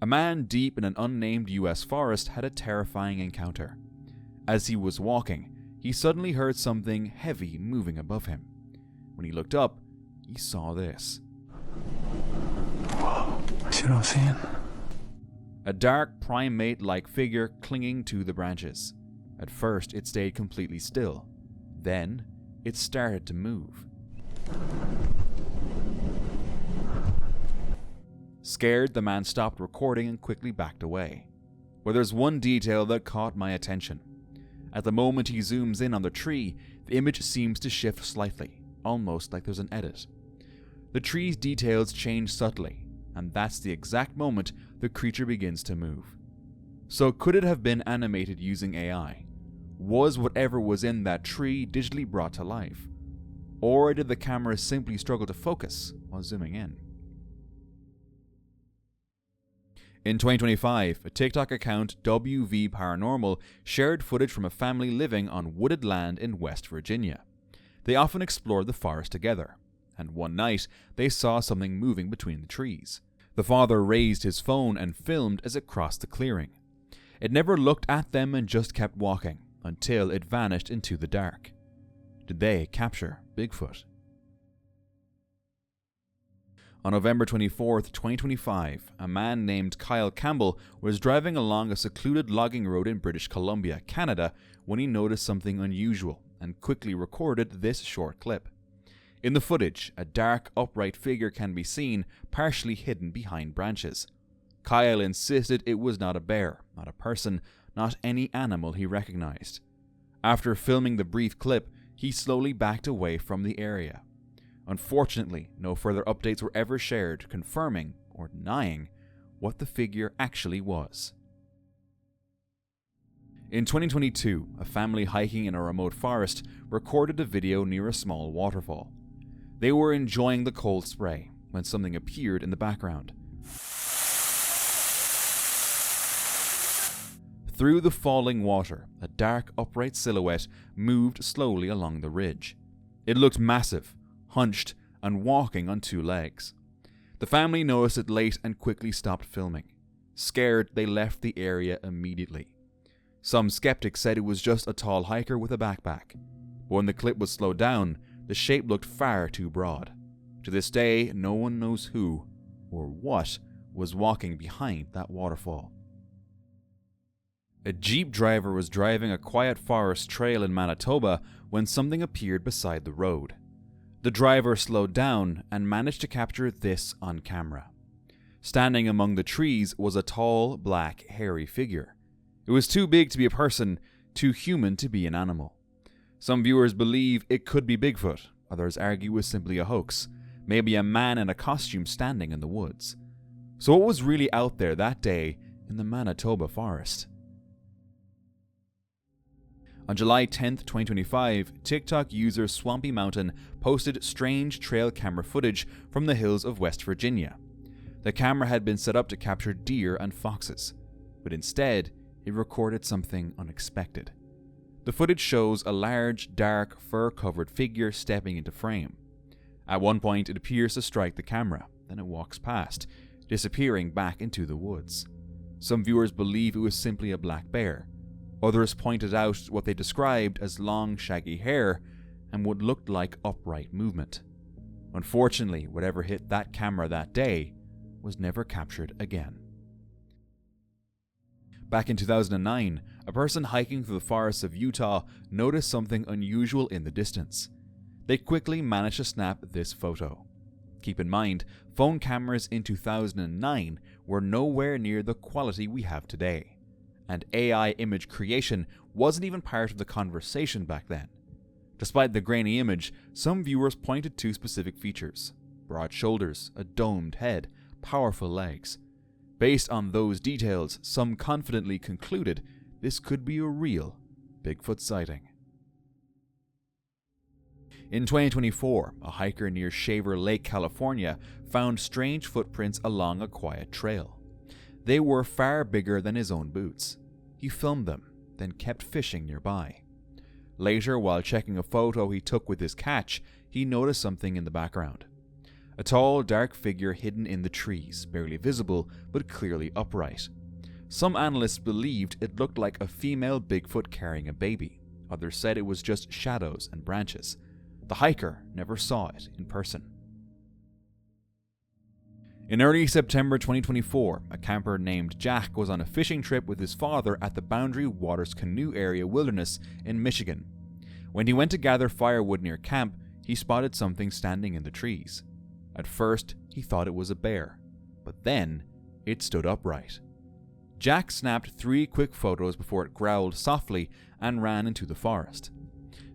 A man deep in an unnamed US forest had a terrifying encounter. As he was walking, he suddenly heard something heavy moving above him. When he looked up, he saw this. Whoa, see what I'm seeing? A dark primate-like figure clinging to the branches. At first, it stayed completely still. Then, it started to move. Scared, the man stopped recording and quickly backed away. But there's one detail that caught my attention. At the moment he zooms in on the tree, the image seems to shift slightly, almost like there's an edit. The tree's details change subtly, and that's the exact moment the creature begins to move. So could it have been animated using AI? Was whatever was in that tree digitally brought to life? Or did the camera simply struggle to focus while zooming in? In 2025, a TikTok account, WV Paranormal, shared footage from a family living on wooded land in West Virginia. They often explored the forest together, and one night they saw something moving between the trees. The father raised his phone and filmed as it crossed the clearing. It never looked at them and just kept walking, until it vanished into the dark. Did they capture Bigfoot? On November 24, 2025, a man named Kyle Campbell was driving along a secluded logging road in British Columbia, Canada, when he noticed something unusual and quickly recorded this short clip. In the footage, a dark, upright figure can be seen, partially hidden behind branches. Kyle insisted it was not a bear, not a person, not any animal he recognized. After filming the brief clip, he slowly backed away from the area. Unfortunately, no further updates were ever shared confirming or denying what the figure actually was. In 2022, a family hiking in a remote forest recorded a video near a small waterfall. They were enjoying the cold spray when something appeared in the background. Through the falling water, a dark, upright silhouette moved slowly along the ridge. It looked massive, hunched, and walking on two legs. The family noticed it late and quickly stopped filming. Scared, they left the area immediately. Some skeptics said it was just a tall hiker with a backpack. But when the clip was slowed down, the shape looked far too broad. To this day, no one knows who or what was walking behind that waterfall. A Jeep driver was driving a quiet forest trail in Manitoba when something appeared beside the road. The driver slowed down and managed to capture this on camera. Standing among the trees was a tall, black, hairy figure. It was too big to be a person, too human to be an animal. Some viewers believe it could be Bigfoot, others argue it was simply a hoax, maybe a man in a costume standing in the woods. So what was really out there that day in the Manitoba forest? On July 10, 2025, TikTok user Swampy Mountain posted strange trail camera footage from the hills of West Virginia. The camera had been set up to capture deer and foxes, but instead, it recorded something unexpected. The footage shows a large, dark, fur-covered figure stepping into frame. At one point, it appears to strike the camera, then it walks past, disappearing back into the woods. Some viewers believe it was simply a black bear. Others pointed out what they described as long, shaggy hair and what looked like upright movement. Unfortunately, whatever hit that camera that day was never captured again. Back in 2009, a person hiking through the forests of Utah noticed something unusual in the distance. They quickly managed to snap this photo. Keep in mind, phone cameras in 2009 were nowhere near the quality we have today. And AI image creation wasn't even part of the conversation back then. Despite the grainy image, some viewers pointed to specific features: broad shoulders, a domed head, powerful legs. Based on those details, some confidently concluded this could be a real Bigfoot sighting. In 2024, a hiker near Shaver Lake, California, found strange footprints along a quiet trail. They were far bigger than his own boots. He filmed them, then kept fishing nearby. Later, while checking a photo he took with his catch, he noticed something in the background. a tall, dark figure hidden in the trees, barely visible but clearly upright. Some analysts believed it looked like a female Bigfoot carrying a baby. Others said it was just shadows and branches. The hiker never saw it in person. In early September 2024, a camper named Jack was on a fishing trip with his father at the Boundary Waters Canoe Area Wilderness in Michigan. When he went to gather firewood near camp, he spotted something standing in the trees. At first, he thought it was a bear, but then it stood upright. Jack snapped 3 quick photos before it growled softly and ran into the forest.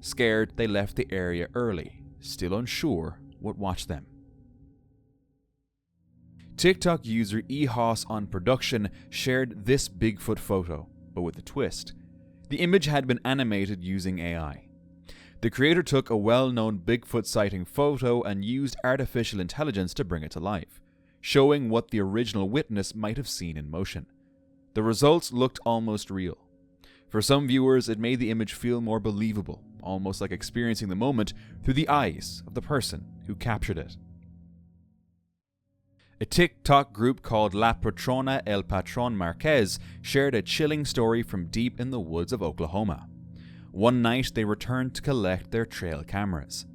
Scared, they left the area early, still unsure what watched them. TikTok user eHoss on Production shared this Bigfoot photo, but with a twist. The image had been animated using AI. The creator took a well-known Bigfoot sighting photo and used artificial intelligence to bring it to life, showing what the original witness might have seen in motion. The results looked almost real. For some viewers, it made the image feel more believable, almost like experiencing the moment through the eyes of the person who captured it. A TikTok group called La Patrona El Patron Marquez shared a chilling story from deep in the woods of Oklahoma. One night they returned to collect their trail cameras.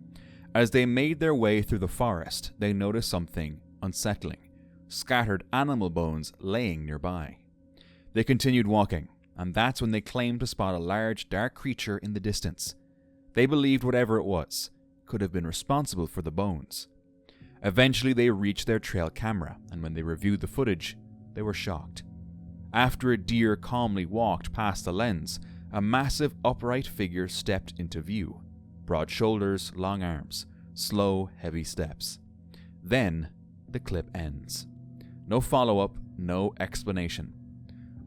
As they made their way through the forest, they noticed something unsettling: scattered animal bones laying nearby. They continued walking, and that's when they claimed to spot a large, dark creature in the distance. They believed whatever it was could have been responsible for the bones. Eventually they reached their trail camera, and when they reviewed the footage, they were shocked. After a deer calmly walked past the lens, a massive upright figure stepped into view. Broad shoulders, long arms, slow, heavy steps. Then the clip ends. No follow-up, no explanation.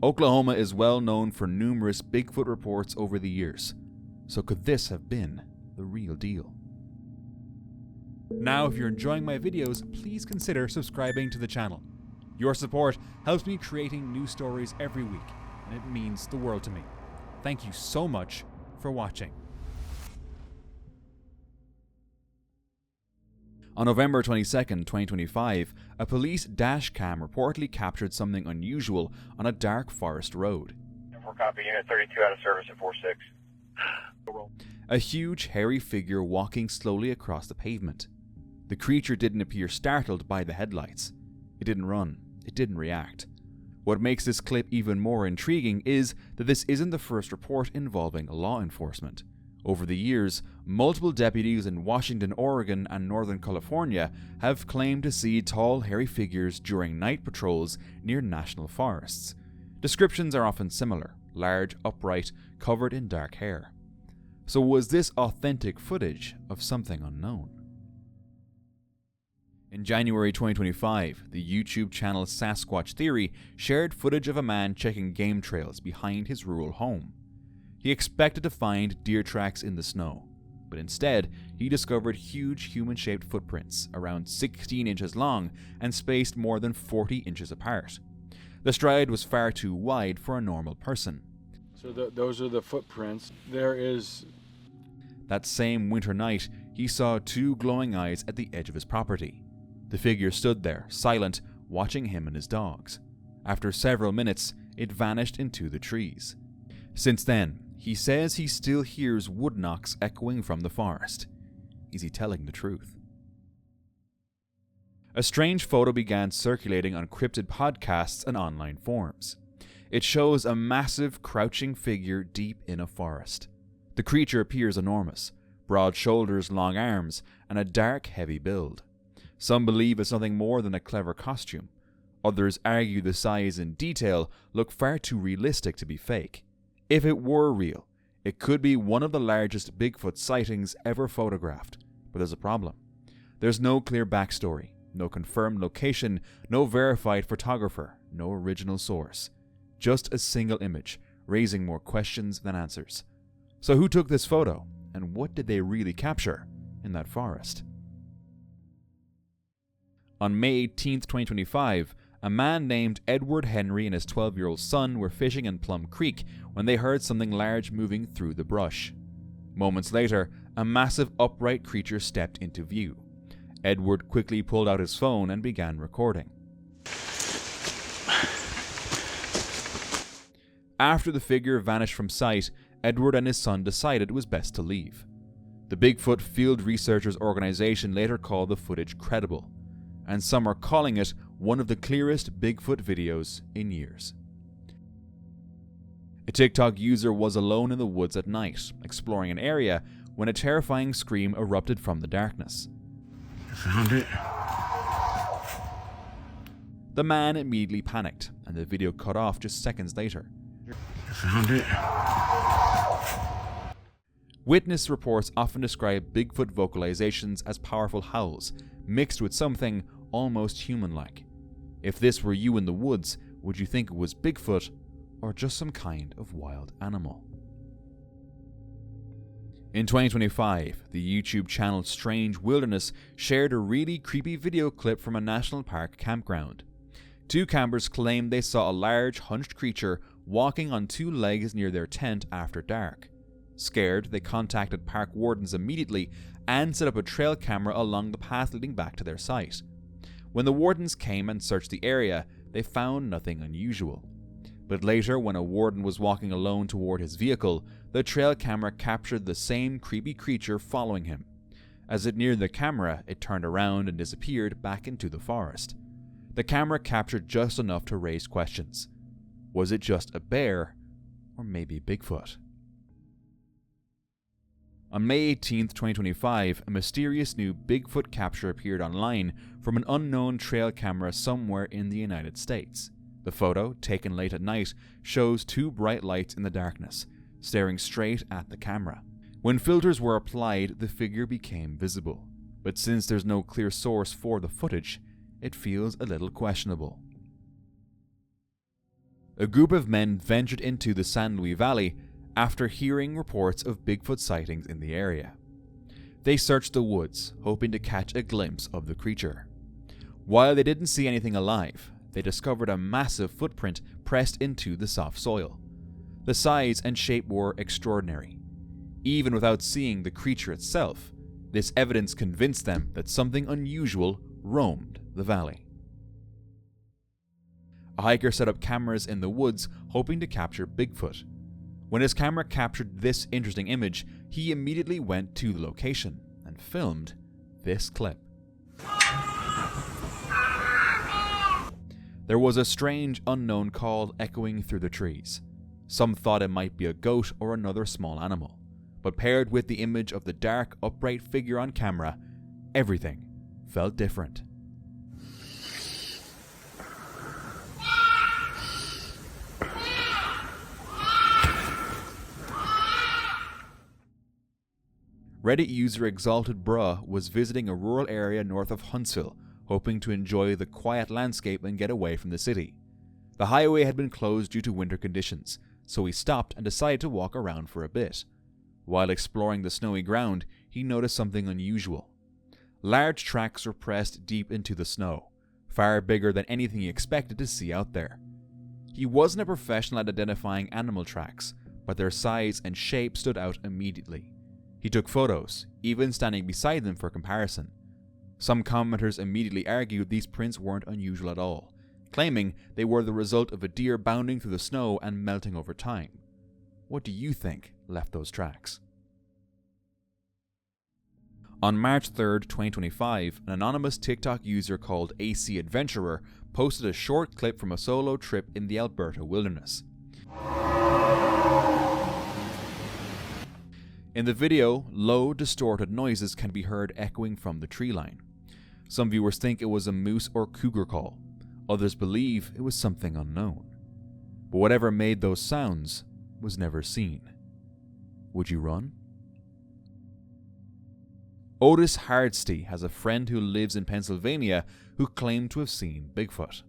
Oklahoma is well known for numerous Bigfoot reports over the years, so could this have been the real deal? Now, if you're enjoying my videos, please consider subscribing to the channel. Your support helps me creating new stories every week, and it means the world to me. Thank you so much for watching. On November 22nd, 2025, a police dashcam reportedly captured something unusual on a dark forest road. 4 copy, unit 32 out of service at 46. A huge, hairy figure walking slowly across the pavement. The creature didn't appear startled by the headlights. It didn't run. It didn't react. What makes this clip even more intriguing is that this isn't the first report involving law enforcement. Over the years, multiple deputies in Washington, Oregon, and Northern California have claimed to see tall, hairy figures during night patrols near national forests. Descriptions are often similar: large, upright, covered in dark hair. So was this authentic footage of something unknown? In January 2025, the YouTube channel Sasquatch Theory shared footage of a man checking game trails behind his rural home. He expected to find deer tracks in the snow, but instead he discovered huge human-shaped footprints around 16 inches long and spaced more than 40 inches apart. The stride was far too wide for a normal person. So those are the footprints. There is... That same winter night, he saw 2 glowing eyes at the edge of his property. The figure stood there, silent, watching him and his dogs. After several minutes, it vanished into the trees. Since then, he says he still hears wood knocks echoing from the forest. Is he telling the truth? A strange photo began circulating on cryptid podcasts and online forums. It shows a massive, crouching figure deep in a forest. The creature appears enormous: broad shoulders, long arms, and a dark, heavy build. Some believe it's nothing more than a clever costume. Others argue the size and detail look far too realistic to be fake. If it were real, it could be one of the largest Bigfoot sightings ever photographed. But there's a problem. There's no clear backstory, no confirmed location, no verified photographer, no original source. Just a single image, raising more questions than answers. So who took this photo, and what did they really capture in that forest? On May 18th, 2025, a man named Edward Henry and his 12-year-old son were fishing in Plum Creek when they heard something large moving through the brush. Moments later, a massive upright creature stepped into view. Edward quickly pulled out his phone and began recording. After the figure vanished from sight, Edward and his son decided it was best to leave. The Bigfoot Field Researchers Organization later called the footage credible, and some are calling it one of the clearest Bigfoot videos in years. A TikTok user was alone in the woods at night, exploring an area, when a terrifying scream erupted from the darkness. I found it. The man immediately panicked, and the video cut off just seconds later. I found it. Witness reports often describe Bigfoot vocalizations as powerful howls, mixed with something almost human-like. If this were you in the woods, would you think it was Bigfoot or just some kind of wild animal? In 2025, the YouTube channel Strange Wilderness shared a really creepy video clip from a national park campground. Two campers claimed they saw a large, hunched creature walking on two legs near their tent after dark. Scared, they contacted park wardens immediately and set up a trail camera along the path leading back to their site. When the wardens came and searched the area, they found nothing unusual. But later, when a warden was walking alone toward his vehicle, the trail camera captured the same creepy creature following him. As it neared the camera, it turned around and disappeared back into the forest. The camera captured just enough to raise questions. Was it just a bear, or maybe Bigfoot? On May 18, 2025, a mysterious new Bigfoot capture appeared online from an unknown trail camera somewhere in the United States. The photo, taken late at night, shows two bright lights in the darkness, staring straight at the camera. When filters were applied, the figure became visible. But since there's no clear source for the footage, it feels a little questionable. A group of men ventured into the Louie Valley after hearing reports of Bigfoot sightings in the area. They searched the woods, hoping to catch a glimpse of the creature. While they didn't see anything alive, they discovered a massive footprint pressed into the soft soil. The size and shape were extraordinary. Even without seeing the creature itself, this evidence convinced them that something unusual roamed the valley. A hiker set up cameras in the woods, hoping to capture Bigfoot. When his camera captured this interesting image, he immediately went to the location and filmed this clip. There was a strange, unknown call echoing through the trees. Some thought it might be a goat or another small animal, but paired with the image of the dark, upright figure on camera, everything felt different. Reddit user Exalted Bruh was visiting a rural area north of Huntsville, hoping to enjoy the quiet landscape and get away from the city. The highway had been closed due to winter conditions, so he stopped and decided to walk around for a bit. While exploring the snowy ground, he noticed something unusual. Large tracks were pressed deep into the snow, far bigger than anything he expected to see out there. He wasn't a professional at identifying animal tracks, but their size and shape stood out immediately. He took photos, even standing beside them for comparison. Some commenters immediately argued these prints weren't unusual at all, claiming they were the result of a deer bounding through the snow and melting over time. What do you think left those tracks? On March 3, 2025, an anonymous TikTok user called AC Adventurer posted a short clip from a solo trip in the Alberta wilderness. In the video, low, distorted noises can be heard echoing from the tree line. Some viewers think it was a moose or cougar call. Others believe it was something unknown. But whatever made those sounds was never seen. Would you run? Otis Hardesty has a friend who lives in Pennsylvania who claimed to have seen Bigfoot.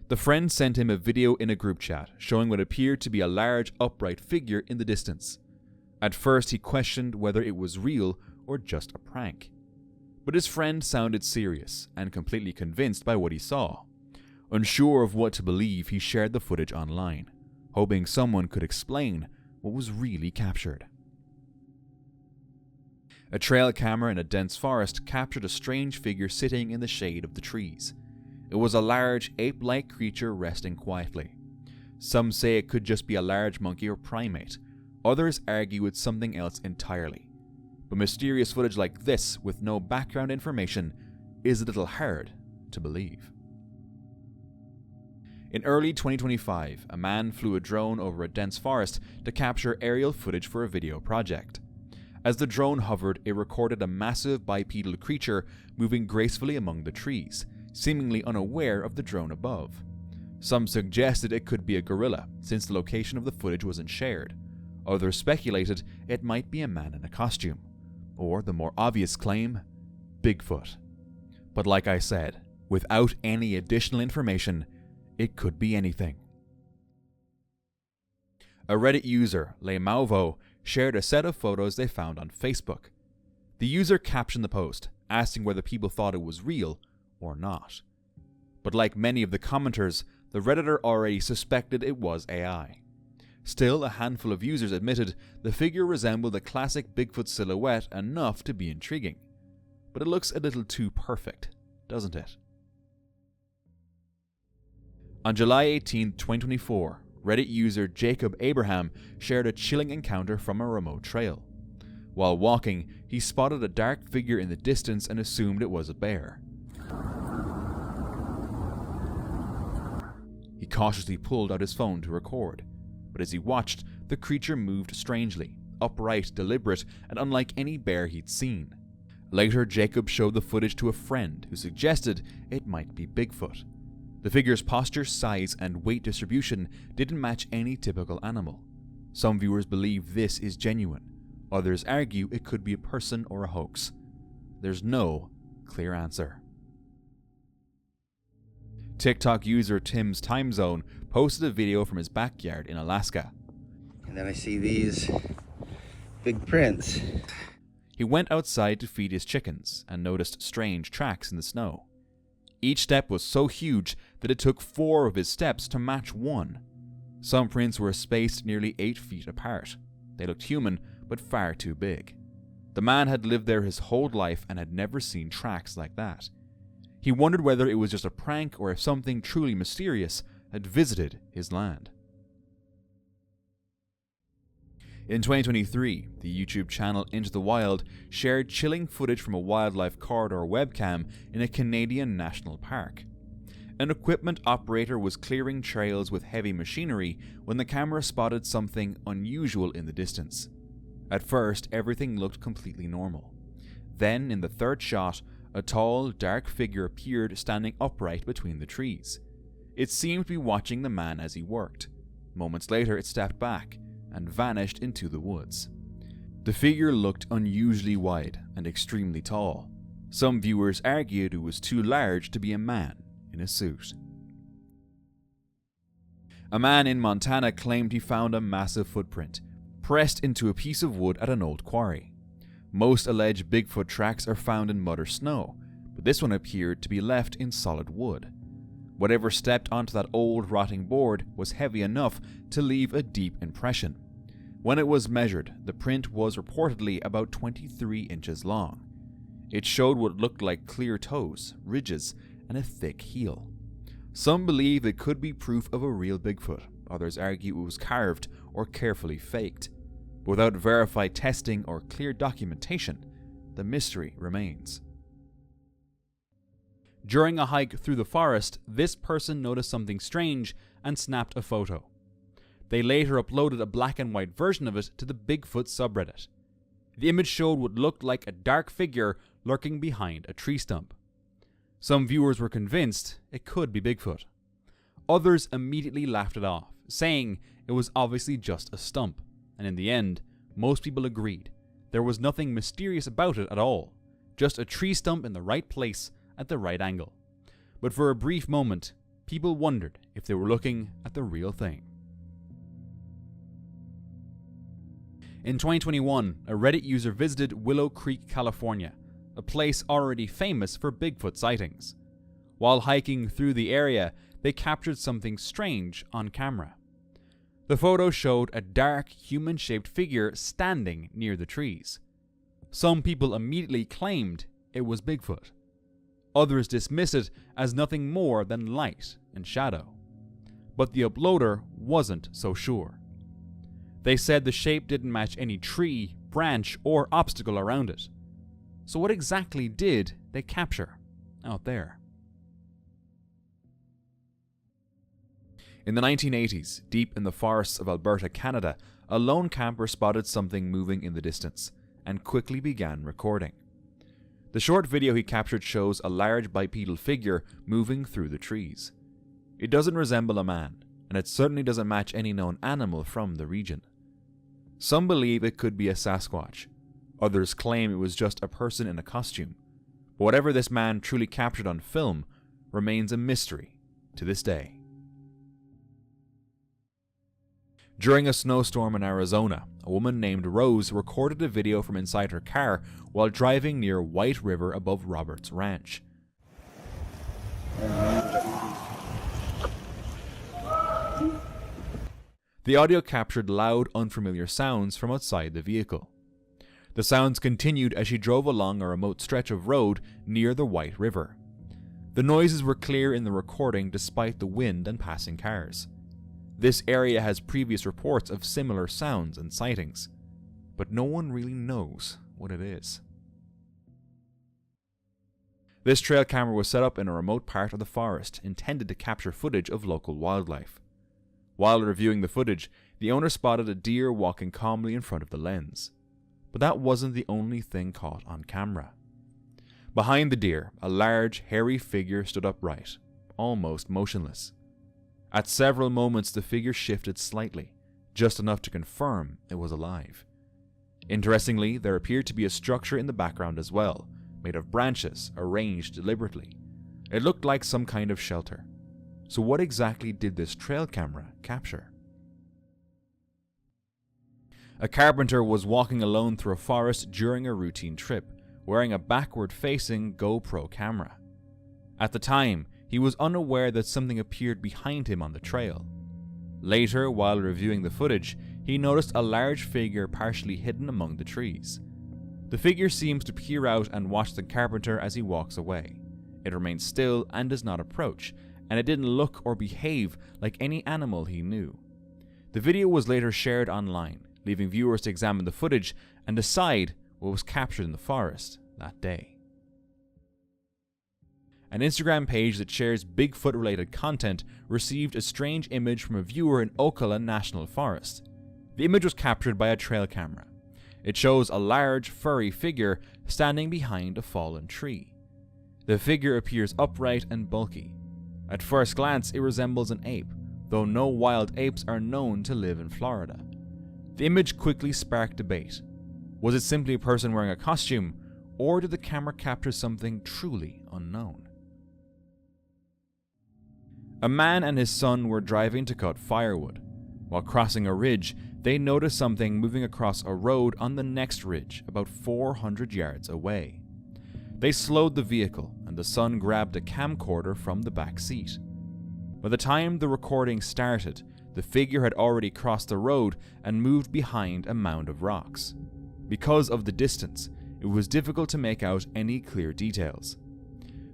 The friend sent him a video in a group chat showing what appeared to be a large upright figure in the distance. At first he questioned whether it was real or just a prank. But his friend sounded serious and completely convinced by what he saw. Unsure of what to believe, he shared the footage online, hoping someone could explain what was really captured. A trail camera in a dense forest captured a strange figure sitting in the shade of the trees. It was a large, ape-like creature resting quietly. Some say it could just be a large monkey or primate. Others argue it's something else entirely. But mysterious footage like this, with no background information, is a little hard to believe. In early 2025, a man flew a drone over a dense forest to capture aerial footage for a video project. As the drone hovered, it recorded a massive bipedal creature moving gracefully among the trees, seemingly unaware of the drone above. Some suggested it could be a gorilla, since the location of the footage wasn't shared. Others speculated it might be a man in a costume. Or, the more obvious claim, Bigfoot. But like I said, without any additional information, it could be anything. A Reddit user, Le Mauvo, shared a set of photos they found on Facebook. The user captioned the post, asking whether people thought it was real or not. But like many of the commenters, the Redditor already suspected it was AI. Still, a handful of users admitted the figure resembled a classic Bigfoot silhouette enough to be intriguing. But it looks a little too perfect, doesn't it? On July 18, 2024, Reddit user Jacob Abraham shared a chilling encounter from a remote trail. While walking, he spotted a dark figure in the distance and assumed it was a bear. He cautiously pulled out his phone to record, but as he watched, the creature moved strangely, upright, deliberate, and unlike any bear he'd seen. Later, Jacob showed the footage to a friend who suggested it might be Bigfoot. The figure's posture, size, and weight distribution didn't match any typical animal. Some viewers believe this is genuine. Others argue it could be a person or a hoax. There's no clear answer. TikTok user Tim's Time Zone posted a video from his backyard in Alaska. And then I see these big prints. He went outside to feed his chickens and noticed strange tracks in the snow. Each step was so huge that it took 4 of his steps to match one. Some prints were spaced nearly 8 feet apart. They looked human, but far too big. The man had lived there his whole life and had never seen tracks like that. He wondered whether it was just a prank or if something truly mysterious had visited his land. In 2023, the YouTube channel Into the Wild shared chilling footage from a wildlife corridor webcam in a Canadian national park. An equipment operator was clearing trails with heavy machinery when the camera spotted something unusual in the distance. At first, everything looked completely normal. Then, in the third shot, a tall, dark figure appeared standing upright between the trees. It seemed to be watching the man as he worked. Moments later, it stepped back and vanished into the woods. The figure looked unusually wide and extremely tall. Some viewers argued it was too large to be a man in a suit. A man in Montana claimed he found a massive footprint pressed into a piece of wood at an old quarry. Most alleged Bigfoot tracks are found in mud or snow, but this one appeared to be left in solid wood. Whatever stepped onto that old rotting board was heavy enough to leave a deep impression. When it was measured, the print was reportedly about 23 inches long. It showed what looked like clear toes, ridges, and a thick heel. Some believe it could be proof of a real Bigfoot. Others argue it was carved or carefully faked. But without verified testing or clear documentation, the mystery remains. During a hike through the forest, this person noticed something strange and snapped a photo. They later uploaded a black and white version of it to the Bigfoot subreddit. The image showed what looked like a dark figure lurking behind a tree stump. Some viewers were convinced it could be Bigfoot. Others immediately laughed it off, saying it was obviously just a stump, and in the end, most people agreed. There was nothing mysterious about it at all, just a tree stump in the right place at the right angle. But for a brief moment, people wondered if they were looking at the real thing. In 2021, a Reddit user visited Willow Creek, California, a place already famous for Bigfoot sightings. While hiking through the area, they captured something strange on camera. The photo showed a dark, human-shaped figure standing near the trees. Some people immediately claimed it was Bigfoot. Others dismissed it as nothing more than light and shadow. But the uploader wasn't so sure. They said the shape didn't match any tree, branch, or obstacle around it. So what exactly did they capture out there? In the 1980s, deep in the forests of Alberta, Canada, a lone camper spotted something moving in the distance and quickly began recording. The short video he captured shows a large bipedal figure moving through the trees. It doesn't resemble a man, and it certainly doesn't match any known animal from the region. Some believe it could be a Sasquatch. Others claim it was just a person in a costume. But whatever this man truly captured on film remains a mystery to this day. During a snowstorm in Arizona, a woman named Rose recorded a video from inside her car while driving near White River above Roberts Ranch. The audio captured loud, unfamiliar sounds from outside the vehicle. The sounds continued as she drove along a remote stretch of road near the White River. The noises were clear in the recording despite the wind and passing cars. This area has previous reports of similar sounds and sightings, but no one really knows what it is. This trail camera was set up in a remote part of the forest intended to capture footage of local wildlife. While reviewing the footage, the owner spotted a deer walking calmly in front of the lens. But that wasn't the only thing caught on camera. Behind the deer, a large, hairy figure stood upright, almost motionless. At several moments, the figure shifted slightly, just enough to confirm it was alive. Interestingly, there appeared to be a structure in the background as well, made of branches arranged deliberately. It looked like some kind of shelter. So what exactly did this trail camera capture? A carpenter was walking alone through a forest during a routine trip, wearing a backward-facing GoPro camera. At the time, he was unaware that something appeared behind him on the trail. Later, while reviewing the footage, he noticed a large figure partially hidden among the trees. The figure seems to peer out and watch the carpenter as he walks away. It remains still and does not approach, and it didn't look or behave like any animal he knew. The video was later shared online, leaving viewers to examine the footage and decide what was captured in the forest that day. An Instagram page that shares Bigfoot-related content received a strange image from a viewer in Ocala National Forest. The image was captured by a trail camera. It shows a large, furry figure standing behind a fallen tree. The figure appears upright and bulky. At first glance, it resembles an ape, though no wild apes are known to live in Florida. The image quickly sparked debate. Was it simply a person wearing a costume, or did the camera capture something truly unknown? A man and his son were driving to cut firewood. While crossing a ridge, they noticed something moving across a road on the next ridge, about 400 yards away. They slowed the vehicle, and the son grabbed a camcorder from the back seat. By the time the recording started, the figure had already crossed the road and moved behind a mound of rocks. Because of the distance, it was difficult to make out any clear details.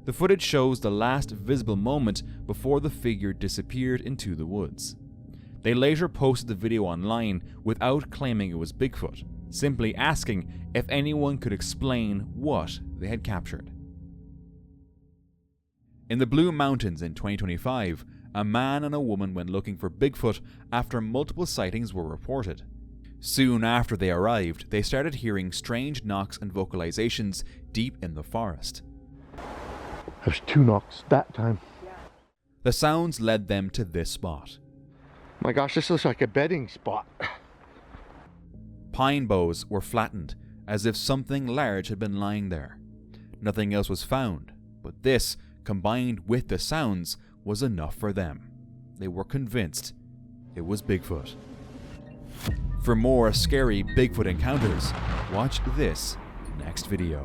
The footage shows the last visible moment before the figure disappeared into the woods. They later posted the video online without claiming it was Bigfoot, simply asking if anyone could explain what they had captured. In the Blue Mountains in 2025, a man and a woman went looking for Bigfoot after multiple sightings were reported. Soon after they arrived, they started hearing strange knocks and vocalizations deep in the forest. There's 2 knocks that time. The sounds led them to this spot. My gosh, this looks like a bedding spot. Pine boughs were flattened, as if something large had been lying there. Nothing else was found, but this, combined with the sounds, was enough for them. They were convinced it was Bigfoot. For more scary Bigfoot encounters, watch this next video.